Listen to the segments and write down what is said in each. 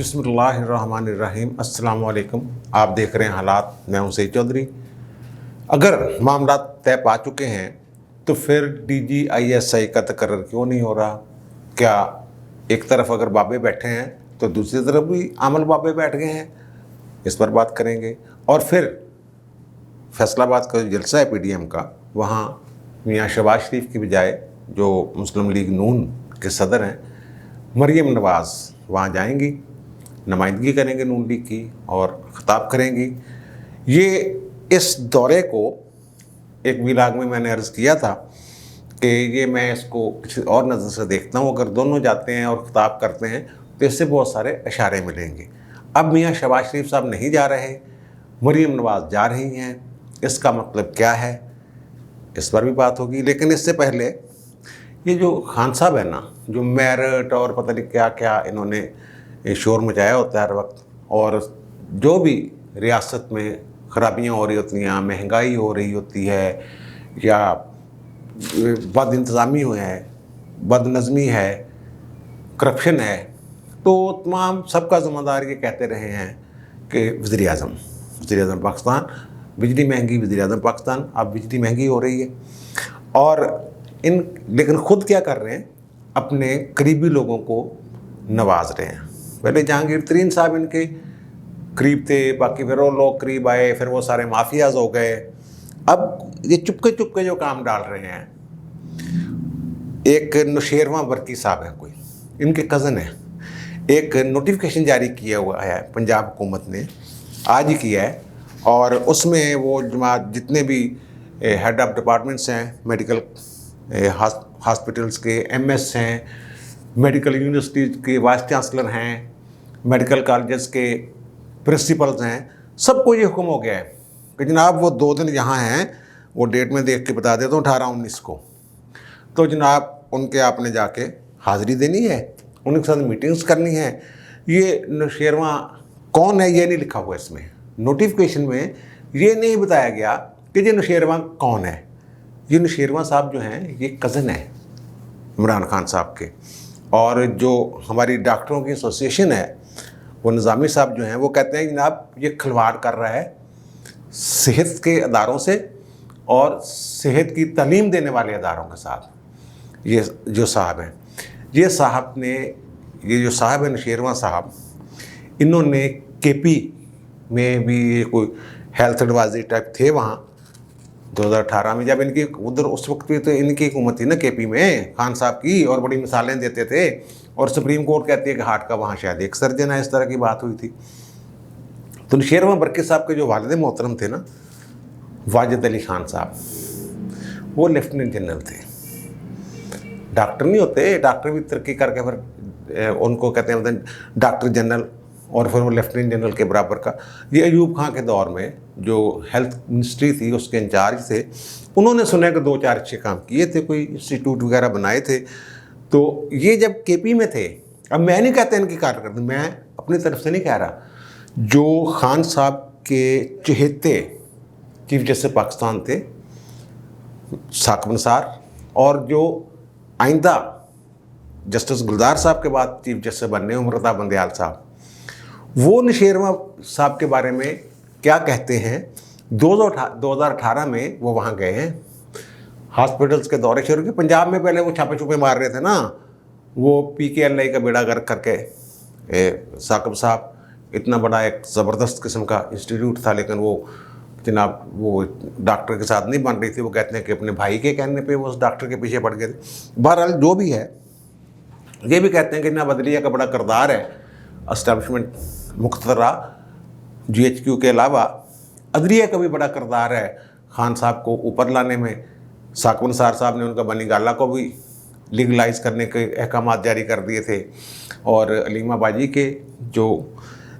बिस्मिल्लाहिर्रहमानिर्रहीम। अस्सलाम वालेकुम। आप देख रहे हैं हालात। मैं हूं सईद चौधरी। अगर मामला तय पा चुके हैं तो फिर DGISI का तकर्रर क्यों नहीं हो रहा? क्या एक तरफ अगर बाबे बैठे हैं तो दूसरी तरफ भी आमल बाबे बैठ गए हैं? इस पर बात करेंगे। और फिर फैसलाबाद का जो जलसा है PDM का, वहाँ मियाँ शहबाज शरीफ की बजाय जो मुस्लिम लीग नून के सदर हैं मरीम नवाज़ वहाँ जाएंगी, नुमाइंदगी करेंगे नून लीग की और ख़िताब करेंगी। ये इस दौरे को एक व्लॉग में मैंने अर्ज़ किया था कि ये मैं इसको किसी और नज़र से देखता हूँ। अगर दोनों जाते हैं और ख़िताब करते हैं तो इससे बहुत सारे इशारे मिलेंगे। अब मियाँ शहबाज शरीफ साहब नहीं जा रहे, मरीम नवाज़ जा रही हैं, इसका मतलब क्या है? इस पर भी बात होगी। लेकिन इससे पहले ये जो खान साहब है ना, जो मेरिट और पता नहीं क्या क्या इन्होंने शोर मचाया होता है हर वक्त, और जो भी रियासत में ख़राबियाँ हो रही होती हैं, महंगाई हो रही होती है या बद इंतज़ामी है, बदनज़मी है, करप्शन है, तो तमाम सबका ज़िम्मेदार ये कहते रहे हैं कि वज़ीर-ए-आज़म पाकिस्तान, बिजली महंगी, वज़ीर-ए-आज़म पाकिस्तान। अब बिजली महंगी हो रही है और लेकिन ख़ुद क्या कर रहे हैं? अपने करीबी लोगों को नवाज रहे हैं। पहले जहांगीर तरीन साहब इनके करीब थे, बाकी फिर वो लोग करीब आए, फिर वो सारे माफियाज हो गए। अब ये चुपके चुपके जो काम डाल रहे हैं, एक नौशेरवां बरकी साहब हैं, कोई इनके कज़न है, एक नोटिफिकेशन जारी किया हुआ है पंजाब हुकूमत ने, आज ही किया है, और उसमें वो जमात जितने भी हेड ऑफ डिपार्टमेंट्स हैं, मेडिकल हॉस्पिटल्स के MS हैं, मेडिकल यूनिवर्सिटीज़ के वाइस चांसलर हैं, मेडिकल कॉलेजेस के प्रिंसिपल्स हैं, सबको ये हुक्म हो गया है कि जनाब वो 2 दिन यहाँ हैं, वो डेट में देख के बता देता हूँ 18-19 को, तो जनाब उनके आपने जाके हाज़िरी देनी है, उनके साथ मीटिंग्स करनी है। ये नौशेरवां कौन है ये नहीं लिखा हुआ इसमें, नोटिफिकेशन में ये नहीं बताया गया कि ये नौशेरवां कौन है। ये नौशेरवां साहब जो हैं ये कज़न है इमरान खान साहब के, और जो हमारी डॉक्टरों की एसोसिएशन है वो निज़ामी साहब जो हैं वो कहते हैं जनाब ये खिलवाड़ कर रहा है सेहत के अदारों से और सेहत की तालीम देने वाले अदारों के साथ। ये जो साहब हैं, ये जो साहब है नौशेरवां साहब, इन्होंने KP में भी कोई हेल्थ एडवाइजरी टाइप थे वहाँ 2018 में, जब इनकी उधर उस वक्त भी तो इनकी हुकूमत थी ना KP में, खान साहब की, और बड़ी मिसालें देते थे, और सुप्रीम कोर्ट कहती है कि हार्ट का वहाँ शायद एक सर्जन है, इस तरह की बात हुई थी। तो नौशेरवां बरकी साहब के जो वालिद मोहतरम थे ना, वाजिद अली खान साहब, वो लेफ्टिनेंट जनरल थे, डॉक्टर नहीं होते, डॉक्टर भी तरक्की करके फिर उनको कहते हैं डॉक्टर जनरल, और फिर वो लेफ्टिनेंट जनरल के बराबर का। ये अयूब खां के दौर में जो हेल्थ मिनिस्ट्री थी उसके इंचार्ज थे, उन्होंने सुना कि 2-4 अच्छे काम किए थे, कोई इंस्टीट्यूट वगैरह बनाए थे। तो ये जब KP में थे, अब मैं नहीं कहता इनकी कारकर्दगी, मैं अपनी तरफ से नहीं कह रहा, जो खान साहब के चहेते चीफ जस्टिस पाकिस्तान थे साकिब निसार, और जो आइंदा जस्टिस गुलजार साहब के बाद चीफ जस्टिस बनने उमर बंदयाल साहब, वो नौशेरवां साहब के बारे में क्या कहते हैं? 2018 में वो वहाँ गए हैं, हॉस्पिटल्स के दौरे शुरू किए। पंजाब में पहले वो छापे छुपे मार रहे थे ना, वो PKLI का बेड़ा गर्क करके साकिब साहब, इतना बड़ा एक ज़बरदस्त किस्म का इंस्टीट्यूट था, लेकिन वो जनाब वो डॉक्टर के साथ नहीं बन रही थी। वो कहते हैं कि अपने भाई के कहने पे वो उस डॉक्टर के पीछे पड़ गए थे। बहरहाल जो भी है, ये भी कहते हैं कि ना बदलिया का बड़ा किरदार है एस्टेब्लिशमेंट मुख्तरा GHQ के अलावा, अदलिया का भी बड़ा किरदार है खान साहब को ऊपर लाने में। साकिब निसार साहब ने उनका बनी गाला को भी लीगलाइज करने के अहकाम जारी कर दिए थे, और अलीमा बाजी के जो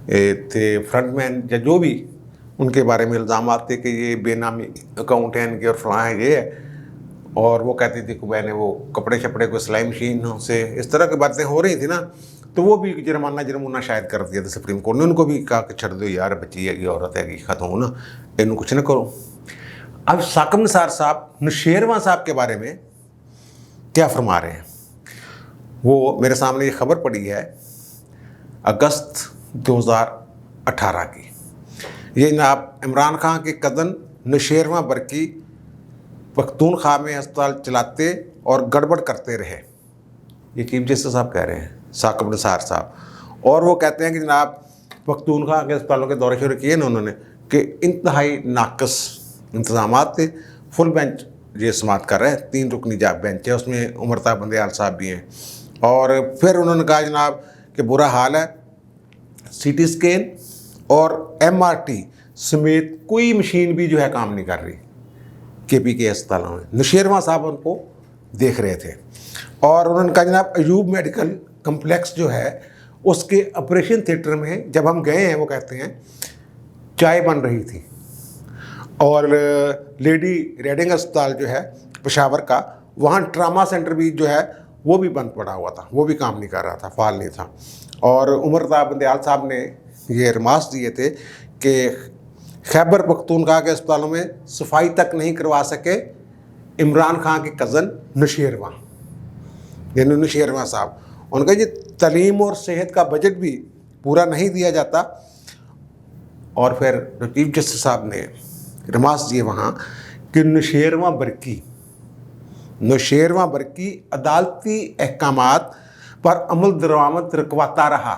थे फ्रंटमैन या जो भी, उनके बारे में इल्ज़ाम आते कि ये बेनामी अकाउंट है इनके और फलां है ये है, और वो कहती थी कि मैंने वो कपड़े शपड़े को सिलाई मशीन से, इस तरह की बातें हो रही थी ना, तो वो भी जुर्माना शायद कर दिया था सुप्रीम कोर्ट ने। उनको भी कहा कि छड़ दो यार, बच्ची है कि औरत है कि ख़त्म हो ना, इन्हों कुछ न करो। अब साकिब निसार साहब नौशेरवां साहब के बारे में क्या फरमा रहे हैं? वो मेरे सामने ये खबर पड़ी है, अगस्त 2018 की। ये जनाब इमरान खान के कज़न नौशेरवां बरकी पख्तूनख्वा में अस्पताल चलाते और गड़बड़ करते रहे, ये चीफ जस्टिस साहब कह रहे हैं, साकिब निसार साहब। और वो कहते हैं कि जनाब पख्तूनख्वा के अस्पतालों के दौरे शुरू किए ना उन्होंने कि इंतहाई नाकस इंतजाम थे। फुल बेंच ये समात कर रहे हैं, 3 रुकनी बेंच है, उसमें उमरता बंदयाल साहब भी हैं। और फिर उन्होंने कहा जनाब कि बुरा हाल है, CT स्कैन और MRT समेत कोई मशीन भी जो है काम नहीं कर रही KP के अस्पतालों में। नौशेरवां साहब उनको देख रहे थे। और उन्होंने कहा जनाब अयूब मेडिकल कम्प्लेक्स जो है उसके ऑपरेशन थिएटर में जब हम गए हैं, वो कहते हैं चाय बन रही थी। और लेडी रेडिंग अस्पताल जो है पेशावर का, वहाँ ट्रामा सेंटर भी जो है वो भी बंद पड़ा हुआ था, वो भी काम नहीं कर रहा था, फाल नहीं था। और उमरता बंदयाल साहब ने ये रमास दिए थे कि खैबर पख्तूनख्वा के अस्पतालों में सफाई तक नहीं करवा सके इमरान खान के कज़न नौशेरवां, यानी नौशेरवां साहब। उनका ये तालीम और सेहत का बजट भी पूरा नहीं दिया जाता। और फिर चीफ जस्टिस साहब ने रमास दिए वहाँ कि नौशेरवां बरकी अदालती अहकामात पर अमल दरामद रुकवाता रहा,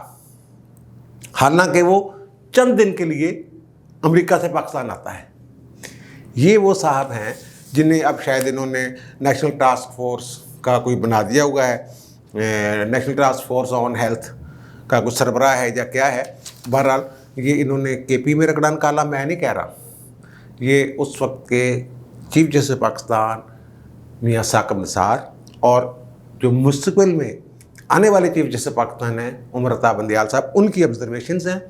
हालांकि वो चंद दिन के लिए अमेरिका से पाकिस्तान आता है। ये वो साहब हैं जिन्हें अब शायद इन्होंने नेशनल टास्क फोर्स का कोई बना दिया हुआ है, national task force on health का कुछ सरबराह है या क्या है। बहरहाल ये इन्होंने KP में रगड़ा निकाला, मैं नहीं कह रहा। ये उस वक्त के चीफ जस्टिस पाकिस्तान मियां साकिब निसार और जो मुस्तकबिल में आने वाले चीफ जस्टिस पाकिस्तान हैं उमरता बंदयाल साहब, उनकी ऑब्जर्वेशंस हैं।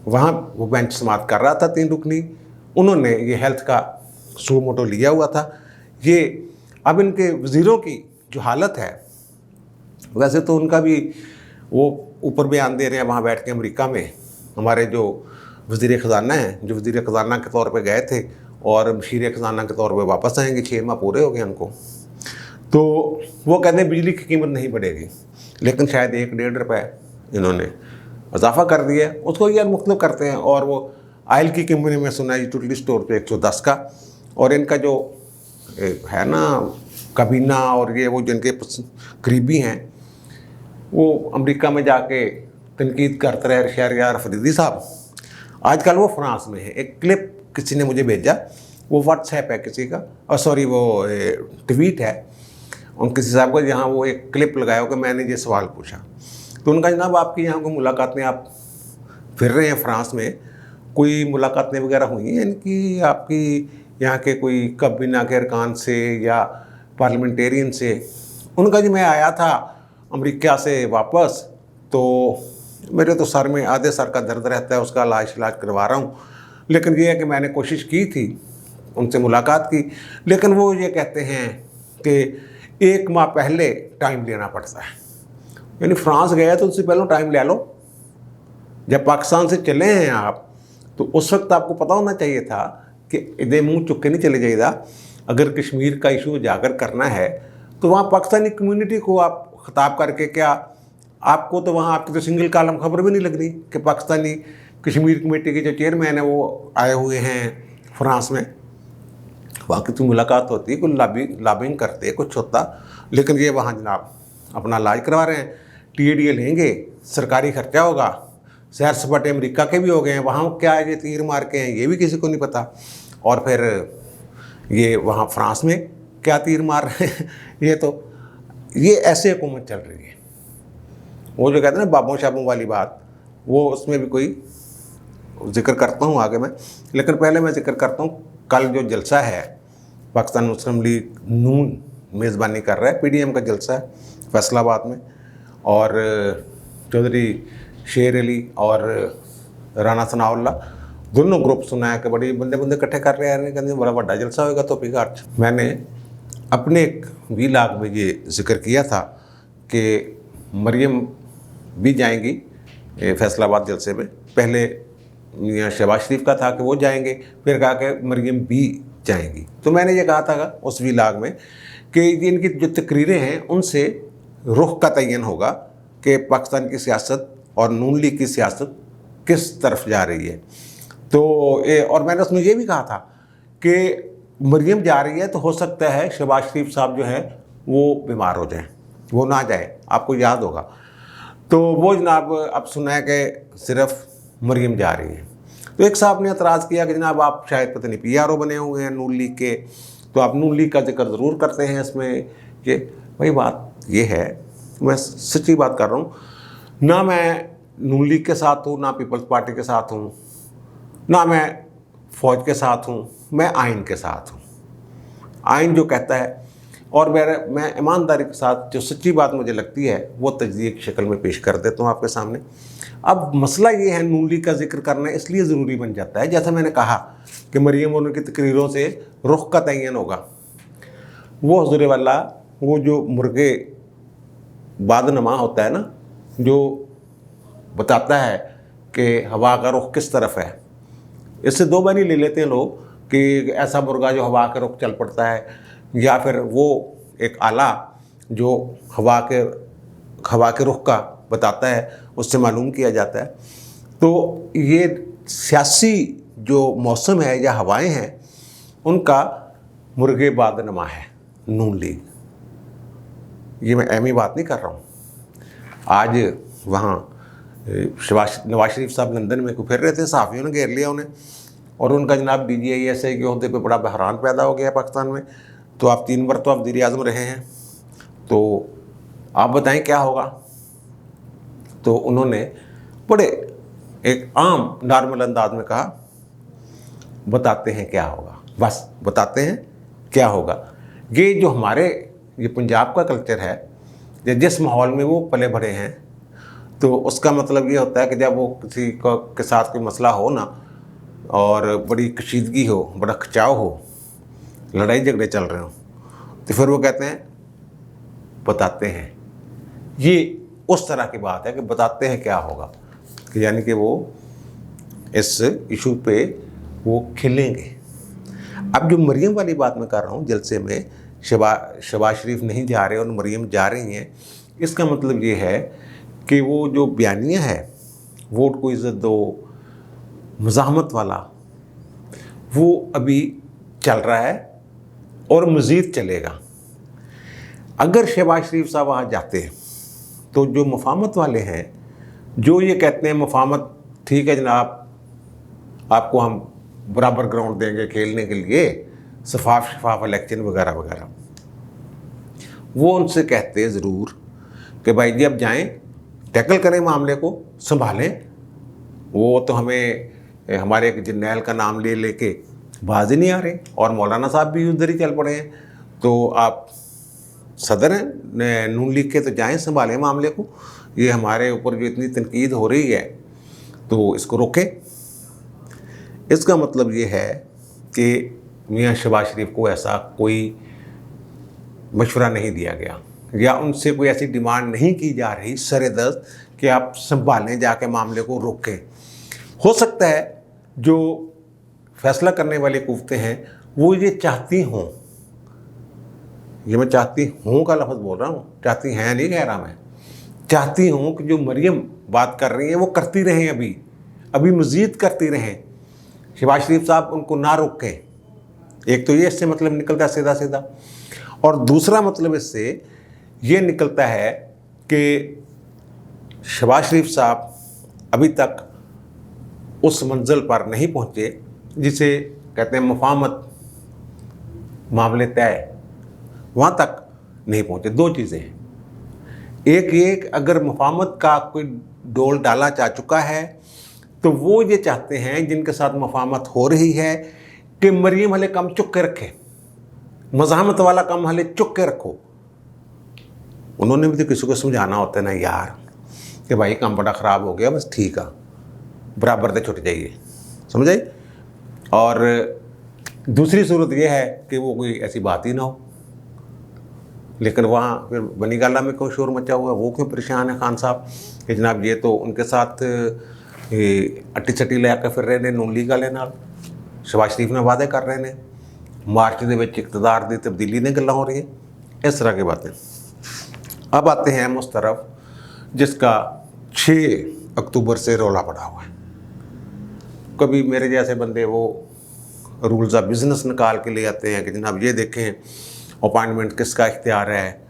वहाँ वो बेंच समात कर रहा था 3 रुकनी, उन्होंने ये हेल्थ का सू मोटो लिया हुआ था। ये अब इनके वज़ीरों की जो हालत है, वैसे तो उनका भी वो ऊपर बयान दे रहे हैं वहाँ बैठ के अमेरिका में। हमारे जो वज़ीर ख़जाना हैं, जो वज़ीर ख़जाना के तौर पे गए थे और मशीर ख़जाना के तौर पे वापस आएंगे, 6 माह पूरे हो गए उनको, तो वो कहते हैं बिजली की कीमत नहीं बढ़ेगी, लेकिन शायद 1-1.5 रुपये इन्होंने इजाफा कर दिया है, उसको यार मुख्तलिफ करते हैं। और वो आयल की कीमत में सुना है यूटिलिटी स्टोर पे 110 का। और इनका जो है ना कबीना और ये वो जिनके करीबी हैं, वो अमेरिका में जाके तनकीद करते रहे शहरयार अफरीदी साहब। आजकल वो फ्रांस में है। एक क्लिप किसी ने मुझे भेजा, वो व्हाट्सएप है किसी का, और सॉरी वो ट्वीट है उन किसी साहब को, जहाँ वो एक क्लिप लगाया हो कि मैंने ये सवाल पूछा। तो उनका जनाब आपकी यहाँ कोई मुलाकातें, आप फिर रहे हैं फ्रांस में, कोई मुलाकातें वगैरह हुई हैं इनकी आपकी यहाँ के कोई काबीना के अरकान से या पार्लियामेंटेरियन से? उनका जी मैं आया था अमेरिका से वापस, तो मेरे तो सर में आधे सर का दर्द रहता है, उसका इलाज करवा रहा हूँ। लेकिन ये है कि मैंने कोशिश की थी, उनसे मुलाकात की, लेकिन वो ये कहते हैं कि 1 माह पहले टाइम लेना पड़ता है। यानी फ्रांस गया तो उससे पहले टाइम ले लो। जब पाकिस्तान से चले हैं आप, तो उस वक्त आपको पता होना चाहिए था कि इधर मुँह चुक के नहीं चले जाइएगा। अगर कश्मीर का इशू उजागर करना है तो वहाँ पाकिस्तानी कम्युनिटी को आप ख़िताब करके, क्या आपको तो वहाँ आपकी तो सिंगल कॉलम खबर भी नहीं लग रही कि पाकिस्तानी कश्मीर कमेटी के जो चेयरमैन है वो आए हुए हैं फ्रांस में। वहाँ की तो मुलाकात होती, कोई लॉबिंग करते, कुछ होता, लेकिन ये वहाँ जनाब अपना इलाज करवा रहे हैं। TADA लेंगे, सरकारी खर्चा होगा, सैर सपाटे अमेरिका के भी हो गए हैं, वहाँ क्या है ये तीर मार के हैं ये भी किसी को नहीं पता। और फिर ये वहाँ फ्रांस में क्या तीर मार रहे हैं ये ऐसे हुकूमत चल रही है। वो जो कहते हैं ना बाबों शाबों वाली बात, वो उसमें भी कोई जिक्र करता हूँ आगे मैं। लेकिन पहले मैं जिक्र करता हूँ कल जो जलसा है, पाकिस्तान मुस्लिम लीग नून मेज़बानी कर रहा है, PDM का जलसा है फैसलाबाद में, और चौधरी शेर अली और राना सनाउल्लाह दोनों ग्रुप सुना है कि बड़ी बंदे इकट्ठे कर रहे हैं, कहते बड़ा बड़ा जलसा होगा तो घाट। मैंने अपने एक वीलॉग में ये जिक्र किया था कि मरियम भी जाएंगी फैसलाबाद जलसे में। पहले मियां शहबाज शरीफ का था कि वो जाएंगे, फिर कहा कि मरियम भी जाएंगी। तो मैंने ये कहा था उस वीलॉग में कि इनकी जो तकरीरें हैं उनसे रुख का तयन होगा कि पाकिस्तान की सियासत और नून लीग की सियासत किस तरफ जा रही है। तो और मैंने उसमें ये भी कहा था कि मरियम जा रही है तो हो सकता है शहबाज शरीफ साहब जो है वो बीमार हो जाएं, वो ना जाए, आपको याद होगा। तो वो जनाब अब सुना है कि सिर्फ मरियम जा रही है। तो एक साहब ने एतराज़ किया कि जनाब आप शायद पता नहीं PRO बने हुए हैं नून लीग के, तो आप नून लीग का जिक्र ज़रूर करते हैं इसमें। कि भाई बात ये है, मैं सच्ची बात कर रहा हूँ, ना मैं नून लीग के साथ हूँ, ना पीपल्स पार्टी के साथ हूँ, ना मैं फ़ौज के साथ हूँ, मैं आइन के साथ हूँ। आइन जो कहता है, और मैं ईमानदारी के साथ जो सच्ची बात मुझे लगती है वो तजदीद की शक्ल में पेश कर देता हूँ आपके सामने। अब मसला ये है, नून लीग का जिक्र करना इसलिए ज़रूरी बन जाता है, जैसा मैंने कहा कि मरियम और उनकी तकरीरों से रुख का तयन होगा। वो हुज़ूर वाला, वो जो मुर्गे बादनमा होता है ना, जो बताता है कि हवा का रुख किस तरफ है, इससे दो बारी ले लेते हैं लोग कि ऐसा मुर्गा जो हवा के रुख चल पड़ता है, या फिर वो एक आला जो हवा के रुख का बताता है, उससे मालूम किया जाता है। तो ये सियासी जो मौसम है या हवाएं हैं, उनका मुर्गे बादनमा है नून लीग। ये मैं अहमी बात नहीं कर रहा हूँ। आज वहाँ नवाज शरीफ साहब लंदन में को फिर रहे थे, सहाफ़ियों ने घेर लिया उन्हें, और उनका जनाब DGISI के अहदे पे बड़ा बहरान पैदा हो गया पाकिस्तान में। तो आप 3 बार तो आप वज़ीर-ए-आज़म रहे हैं, तो आप बताएं क्या होगा। तो उन्होंने बड़े एक आम नॉर्मल अंदाज में कहा, बताते हैं क्या होगा, बस बताते हैं क्या होगा। ये जो हमारे ये पंजाब का कल्चर है, जिस माहौल में वो पले बढ़े हैं, तो उसका मतलब ये होता है कि जब वो किसी के साथ कोई मसला हो ना, और बड़ी कशीदगी हो, बड़ा खिंचाव हो, लड़ाई झगड़े चल रहे हों, तो फिर वो कहते हैं बताते हैं। ये उस तरह की बात है कि बताते हैं क्या होगा, कि यानी कि वो इस इशू पे वो खिलेंगे। अब जो मरियम वाली बात मैं कर रहा हूँ, जलसे में शहबाज शरीफ नहीं जा रहे और मरियम जा रही हैं, इसका मतलब ये है कि वो जो बयानिया है वोट को इज़्ज़त दो, मज़ाहमत वाला, वो अभी चल रहा है और मज़ीद चलेगा। अगर शहबाज शरीफ साहब वहाँ जाते हैं तो जो मुफाहमत वाले हैं, जो ये कहते हैं मुफाहमत ठीक है जनाब, आपको हम बराबर ग्राउंड देंगे खेलने के लिए, शफाफ इलेक्शन वगैरह वगैरह, वो उनसे कहते हैं ज़रूर कि भाई जी अब जाएं, टैकल करें, मामले को संभालें। वो तो हमें हमारे एक जर्नैल का नाम ले लेके बाज ही नहीं आ रहे, और मौलाना साहब भी उधर ही चल पड़े हैं। तो आप सदर हैं नून लीग के, तो जाएं संभालें मामले को। ये हमारे ऊपर जो इतनी तनकीद हो रही है तो इसको रोकें। इसका मतलब ये है कि मियाँ शहबाज शरीफ को ऐसा कोई मशवरा नहीं दिया गया, या उनसे कोई ऐसी डिमांड नहीं की जा रही सरेदस्त कि आप संभालें, जाके मामले को रोकें। हो सकता है जो फैसला करने वाली कुव्वतें हैं वो ये चाहती हों, ये मैं चाहती हूँ का लफ्ज़ बोल रहा हूँ, चाहती हैं नहीं कह रहा मैं, चाहती हूँ कि जो मरियम बात कर रही हैं वो करती रहें, अभी मज़ीद करती रहें, शहबाज शरीफ साहब उनको ना रोकें। एक तो ये इससे मतलब निकलता है सीधा सीधा, और दूसरा मतलब इससे ये निकलता है कि शहबाज शरीफ साहब अभी तक उस मंजिल पर नहीं पहुँचे जिसे कहते हैं मुफाहमत, मामले तय, वहाँ तक नहीं पहुँचे। दो चीज़ें हैं, एक ये अगर मुफाहमत का कोई डोल डाला जा चुका है तो वो ये चाहते हैं जिनके साथ मुफाहमत हो रही है कि मरियम हले कम चुक के रखे, मज़ाहमत वाला कम हले चुक के रखो। उन्होंने भी तो किसी को समझाना होता है ना यार कि भाई काम बड़ा ख़राब हो गया, बस ठीक है, बराबर से छुट जाइए, समझ आई। और दूसरी सूरत यह है कि वो कोई ऐसी बात ही ना हो, लेकिन वहाँ फिर बनी गाला में कोई शोर मचा हुआ, वो क्यों परेशान है खान साहब कि जनाब ये तो उनके साथ अट्टी सट्टी ले आकर फिर रहे ने नून लीग वाले नाल, शहबाज शरीफ ने वादे कर रहे ने, मार्च के विच इकतदार की तब्दीली ने गल्लां हो रही हैं, इस तरह की बातें। अब आते हैं हम उस तरफ जिसका 6 अक्टूबर से रौला पड़ा हुआ है। कभी मेरे जैसे बंदे वो रूल्स ऑफ बिजनेस निकाल के ले आते हैं कि जनाब ये देखें अपॉइंटमेंट किसका इख्तियार है,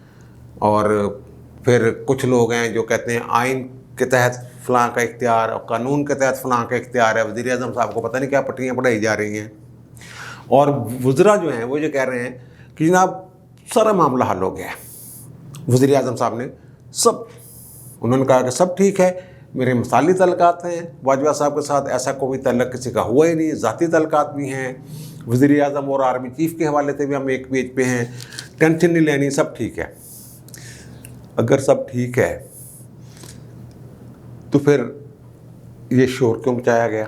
और फिर कुछ लोग हैं जो कहते हैं आइन के तहत फ़लाँ का इख्तियार और कानून के तहत फ़लाँ का इख्तियार है। वज़ीर आज़म साहब को पता नहीं क्या पट्टियाँ पढ़ाई जा रही हैं, और वज़रा जो हैं वो ये कह रहे हैं कि जनाब सारा मामला हल हो गया है। वज़ीर आज़म साहब ने उन्होंने कहा कि सब ठीक है, मेरे मिसाली तल्लुकात हैं बाजवा साहब के साथ, ऐसा कोई तल्लक किसी का हुआ ही नहीं, ज़ाती तल्लुकात भी हैं, वज़ीर आज़म और आर्मी चीफ़ के हवाले से भी हम एक पेज पे हैं, टेंशन नहीं लेनी, सब ठीक है। अगर सब ठीक है तो फिर ये शोर क्यों मचाया गया?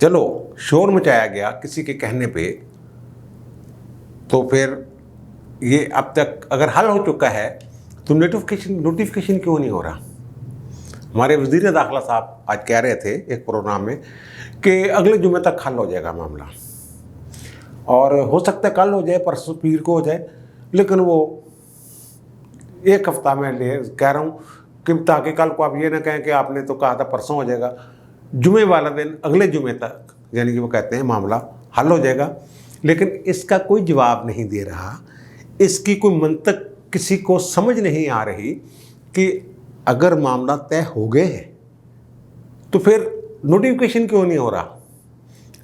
चलो शोर मचाया गया किसी के कहने पे, तो फिर ये अब तक अगर हल हो चुका है तो नोटिफिकेशन क्यों नहीं हो रहा? हमारे वज़ीर दाखिला साहब आज कह रहे थे एक प्रोग्राम में कि अगले जुमे तक हल हो जाएगा मामला, और हो सकता है कल हो जाए, परसों पीर को हो जाए, लेकिन वो एक हफ्ता में कह रहा हूँ कि ताकि कल को आप ये ना कहें कि आपने तो कहा था परसों हो जाएगा। जुमे वाला दिन अगले जुमे तक, यानी कि वो कहते हैं मामला हल हो जाएगा, लेकिन इसका कोई जवाब नहीं दे रहा, इसकी कोई मंतक किसी को समझ नहीं आ रही कि अगर मामला तय हो गए हैं तो फिर नोटिफिकेशन क्यों नहीं हो रहा,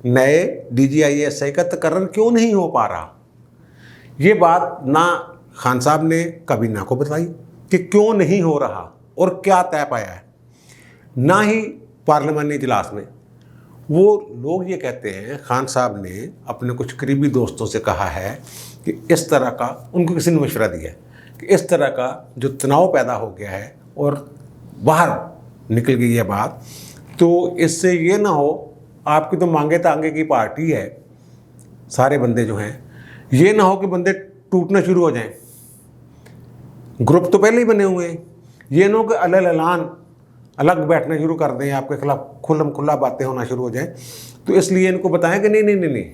नए DGISI का तकर्रर क्यों नहीं हो पा रहा। ये बात ना खान साहब ने काबीना को बताई कि क्यों नहीं हो रहा और क्या तय पाया है, ना ही पार्लियामानी इजलास में। वो लोग ये कहते हैं, खान साहब ने अपने कुछ करीबी दोस्तों से कहा है कि इस तरह का, उनको किसी ने मशवरा दिया है कि इस तरह का जो तनाव पैदा हो गया है और बाहर निकल गई है बात, तो इससे ये ना हो, आपकी तो मांगे तांगे की पार्टी है, सारे बंदे जो हैं, ये ना हो कि बंदे टूटना शुरू हो जाएं। ग्रुप तो पहले ही बने हुए हैं, ये ना हो कि अलग अलग बैठना शुरू कर दें, आपके खिलाफ खुला बातें होना शुरू हो जाएं। तो इसलिए इनको बताएं कि नहीं,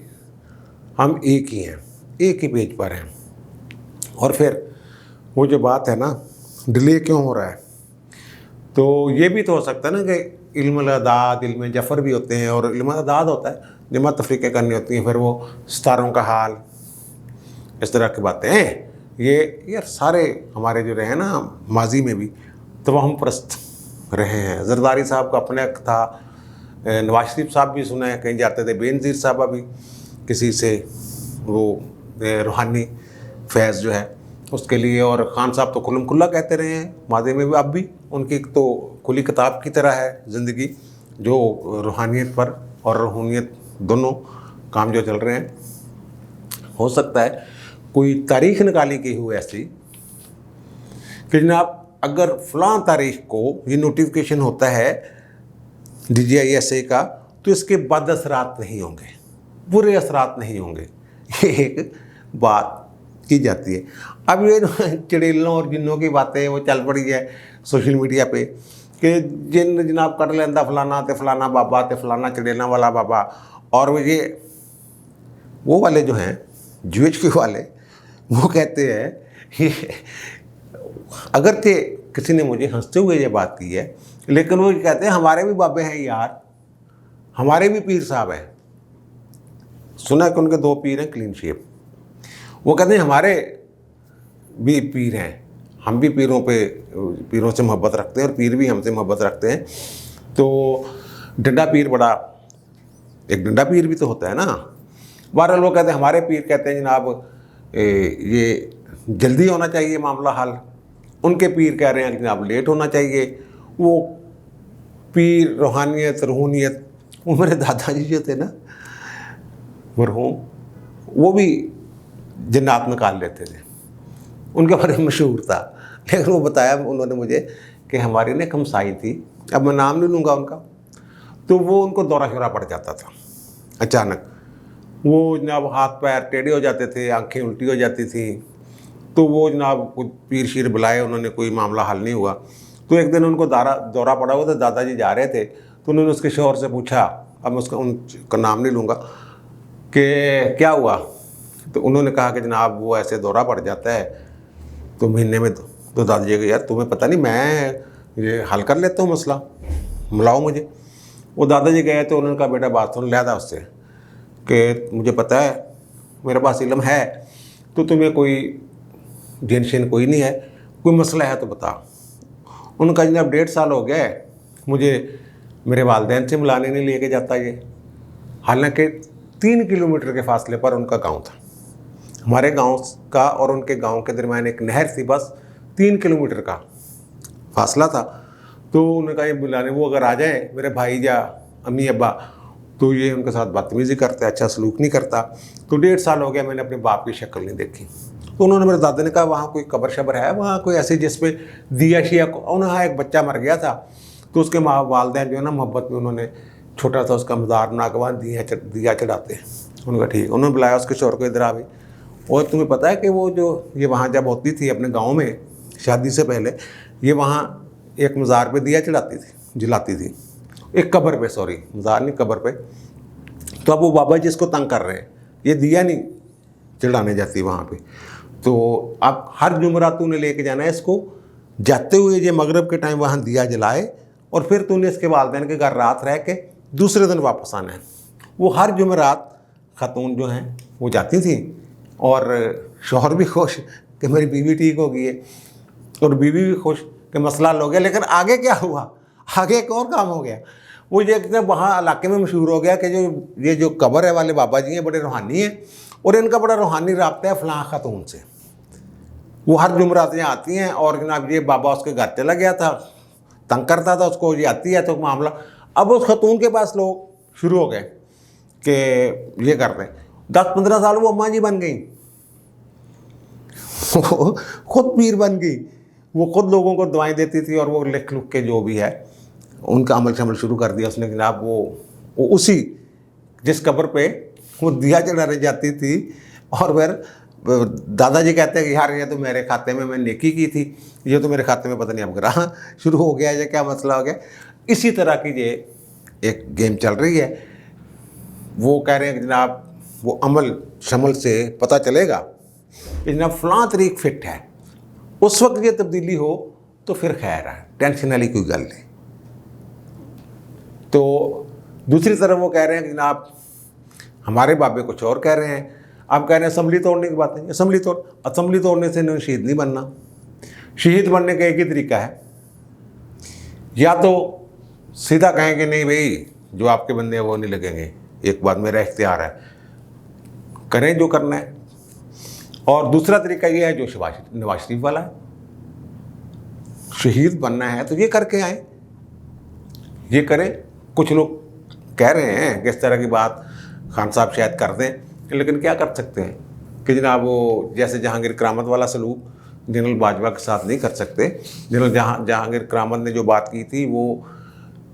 हम एक ही हैं, एक ही पेज पर हैं। और फिर वो जो बात है ना, डिले क्यों हो रहा है, तो ये भी तो हो सकता है ना कि इल्म अदाद, इल्म जफ़र भी होते हैं, और इल्म अदाद होता है जमा तफरीक़ें करनी होती हैं, फिर वो सितारों का हाल, इस तरह की बातें हैं। ये यार सारे हमारे जो रहे ना माजी में भी तो हम परस्त रहे हैं। जरदारी साहब का अपने था, नवाज शरीफ साहब भी सुना है कहीं जाते थे, बेनज़ीर साहब भी किसी से वो रूहानी फैज़ जो है उसके लिए, और ख़ान साहब तो खुल्लम खुल्ला कहते रहे हैं मादे में भी, अब भी उनकी तो खुली किताब की तरह है ज़िंदगी, जो रूहानियत पर और रूहानियत दोनों काम जो चल रहे हैं। हो सकता है कोई तारीख़ निकाली गई हो ऐसी कि जनाब अगर फ़लाँ तारीख़ को ये नोटिफिकेशन होता है DGISI का, तो इसके बद असरात नहीं होंगे, बुरे असरात नहीं होंगे, ये एक बात की जाती है। अब ये चिड़ेलों और जिन्नों की बातें वो चल पड़ी है सोशल मीडिया पे कि जिन जनाब कर लेंदा फलाना ते फलाना बाबा ते फलाना चिड़ेलों वाला बाबा, और वो वाले जो हैं GHQ वाले, वो कहते हैं कि अगर थे किसी ने मुझे हंसते हुए ये बात की है, लेकिन वो कहते हैं हमारे भी बाबे हैं यार, हमारे भी पीर साहब हैं। सुना है कि उनके 2 पीर हैं क्लीन शेप। वो कहते हैं हमारे भी पीर हैं, हम भी पीरों से मोहब्बत रखते हैं और पीर भी हमसे मोहब्बत रखते हैं। तो डंडा पीर एक डंडा पीर भी तो होता है ना। बहरहाल वो कहते हैं हमारे पीर कहते हैं जनाब ये जल्दी होना चाहिए मामला हल, उनके पीर कह रहे हैं कि जनाब लेट होना चाहिए। वो पीर रूहानियत वो मेरे दादाजी जो थे ना मरहूम, वो भी जन्नत निकाल लेते थे, उनके बारे में मशहूर था। लेकिन वो बताया उन्होंने मुझे कि हमारी ने हमसाई थी, अब मैं नाम नहीं लूँगा उनका, तो वो उनको दौरा शौरा पड़ जाता था अचानक, वो जनाब हाथ पैर टेढ़े हो जाते थे, आंखें उल्टी हो जाती थी। तो वो जनाब कुछ पीर शीर बुलाए, उन्होंने कोई मामला हल नहीं हुआ। तो एक दिन उनको दौरा पड़ा हुआ था, दादाजी जा रहे थे, तो उन्होंने उसके शौहर से पूछा, अब मैं उनका नाम नहीं लूँगा, कि क्या हुआ। तो उन्होंने कहा कि जनाब वो ऐसे दौरा पड़ जाता है तो महीने में। तो दादाजी को यार तुम्हें पता नहीं मैं ये हल कर लेता हूँ मसला, मिलाओ मुझे। वो दादाजी गए तो उन्होंने कहा बेटा बात सुन, लिया था उससे कि मुझे पता है, मेरे पास इल्म है, तो तुम्हें कोई टेंशन कोई नहीं है, कोई मसला है तो बता। उनका जनाब 1.5 साल हो गया है, मुझे मेरे वालिदैन से मिलाने नहीं लेके जाता ये, हालांकि 3 किलोमीटर के फासले पर उनका गांव था। हमारे गांव का और उनके गांव के दरमियान एक नहर थी, बस 3 किलोमीटर का फासला था। तो उन्होंने कहा ये बुलाने, वो अगर आ जाए मेरे भाई या अम्मी अब्बा, तो ये उनके साथ बदतमीज़ी करता है, अच्छा सलूक नहीं करता। तो 1.5 साल हो गया मैंने अपने बाप की शक्ल नहीं देखी। तो उन्होंने, मेरे दादा ने कहा वहाँ कोई कब्र शबर है, वहाँ कोई ऐसी जिस पे दिया शिया को, उन्होंने एक बच्चा मर गया था, तो उसके माँ वालदैन जो है ना मोहब्बत में उन्होंने छोटा सा उसका मज़ार बना के वहाँ दिया चढ़ाते हैं। उन्होंने कहा ठीक। उन्होंने बुलाया उसके शोर को, इधर आ भी। और तुम्हें पता है कि वो जो ये वहाँ जब होती थी अपने गाँव में शादी से पहले, ये वहाँ एक मज़ार पे दिया चढ़ाती थी, जलाती थी, एक कब्र पे, सॉरी मज़ार नहीं, कब्र पे। तो अब वो बाबा जी इसको तंग कर रहे हैं, ये दिया नहीं चढ़ाने जाती वहाँ पे। तो अब हर जुमरात तूने लेके जाना है इसको, जाते हुए ये मगरिब के टाइम वहाँ दिया जलाए, और फिर तूने इसके वालिदैन के घर रात रह के दूसरे दिन वापस आना है। वो हर जुमरात खातून जो हैं वो जाती थी, और शौहर भी खुश कि मेरी बीवी ठीक हो गई है, और बीवी भी खुश कि मसला हल हो गया। लेकिन आगे क्या हुआ, आगे एक और काम हो गया। वो ये वहाँ इलाके में मशहूर हो गया कि ये जो कब्र है वाले बाबा जी हैं बड़े रूहानी हैं, और इनका बड़ा रूहानी राब्ता है फ़लाँ खातून से। वो हर जुमरात यहाँ आती हैं, और जनाब ये बाबा उसके घर चला गया था, तंग करता था उसको, ये आती है तो मामला। अब उस खातून के पास लोग शुरू हो गए कि ये कर रहे हैं। 10-15 साल वो अम्मा जी बन गई, खुद पीर बन गई, वो खुद लोगों को दवाएं देती थी, और वो लिख लुख के जो भी है उनका अमल शमल शुरू कर दिया उसने। जनाब वो उसी जिस कब्र पे वो दिया चढ़ाने जाती थी, और फिर दादाजी कहते हैं कि यार ये तो मेरे खाते में मैं नेकी की थी, ये तो मेरे खाते में पता नहीं अब ग्राह शुरू हो गया, ये क्या मसला हो गया। इसी तरह की ये एक गेम चल रही है। वो कह रहे हैं कि जनाब वो अमल शमल से पता चलेगा कि जनाब फ़लाँ तरीक फिट है, उस वक्त ये तब्दीली हो तो फिर खैर है, टेंशन वाली कोई गल नहीं। तो दूसरी तरफ वो कह रहे हैं कि जनाब हमारे बाबे कुछ और कह रहे हैं। आप कह रहे हैं असम्बली तोड़ने की बात है, असम्बली तोड़ने से इन्होंने शहीद नहीं बनना। शहीद बनने का एक ही तरीका है, या तो सीधा कहें कि नहीं भाई जो आपके बंदे हैं वो नहीं लगेंगे, एक बात मेरा इख्तियार है, करें जो करना है। और दूसरा तरीका ये है जो नवाज शरीफ वाला है, शहीद बनना है तो ये करके आए, ये करें। कुछ लोग कह रहे हैं कि इस तरह की बात खान साहब शायद कर दें, लेकिन क्या कर सकते हैं कि जनाब वो जैसे जहांगीर करामत वाला सलूक जनरल बाजवा के साथ नहीं कर सकते। जनरल जहांगीर करामत ने जो बात की थी वो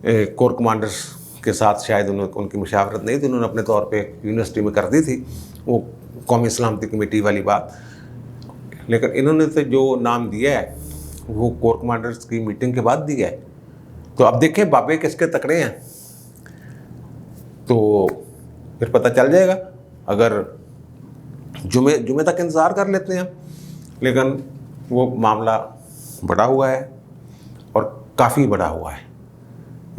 कोर कमांडर्स के साथ शायद उनकी मुशावरत नहीं थी, उन्होंने अपने तौर पे यूनिवर्सिटी में कर दी थी वो कौमी सलामती कमेटी वाली बात। लेकिन इन्होंने तो जो नाम दिया है वो कोर कमांडर्स की मीटिंग के बाद दिया है। तो अब देखें बाबे किसके तकड़े हैं, तो फिर पता चल जाएगा। अगर जुमे तक इंतज़ार कर लेते हैं, लेकिन वो मामला बड़ा हुआ है और काफ़ी बड़ा हुआ है।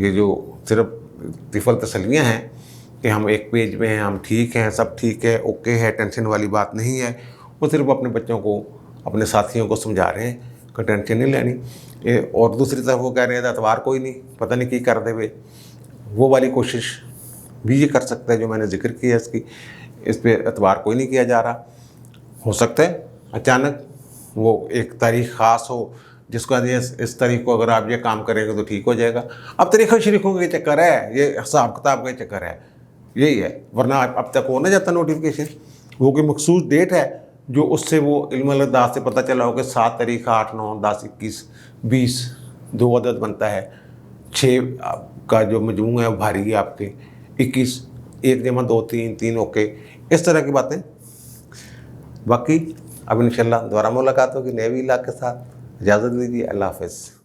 ये जो सिर्फ तिफल तसलियाँ हैं कि हम एक पेज में हैं, हम ठीक हैं, सब ठीक है, ओके है, टेंशन वाली बात नहीं है, वो सिर्फ अपने बच्चों को, अपने साथियों को समझा रहे हैं कि टेंशन नहीं लेनी। और दूसरी तरफ वो कह रहे हैं एतवार कोई नहीं, पता नहीं की कर दे वे, वो वाली कोशिश भी ये कर सकता है जो मैंने जिक्र किया इसकी, इस पर एतवार कोई नहीं किया जा रहा। हो सकता है अचानक वो एक तारीख ख़ास हो जिसको इस तारीख को अगर आप ये काम करेंगे तो ठीक हो जाएगा। अब तरीक़ों शरीकों का चक्कर है, ये हिसाब किताब का चक्कर है, यही है। वरना अब तक हो ना जाता नोटिफिकेशन, वो कोई मखसूस डेट है जो उससे वो इल्म दास से पता चला हो कि 7 तारीख 8, 9, 10, 21, 20 2 अदद बनता है, 6 का जो मजमू है वो भारी है आपके, 21 1 जमा 2 3 3 ओके, इस तरह की बातें। बाकी अब इंशाल्लाह दोबारा मुलाकात होगी नए वीलॉग के साथ। इजाज़त दीजिए, अल्लाह हाफ़िज़।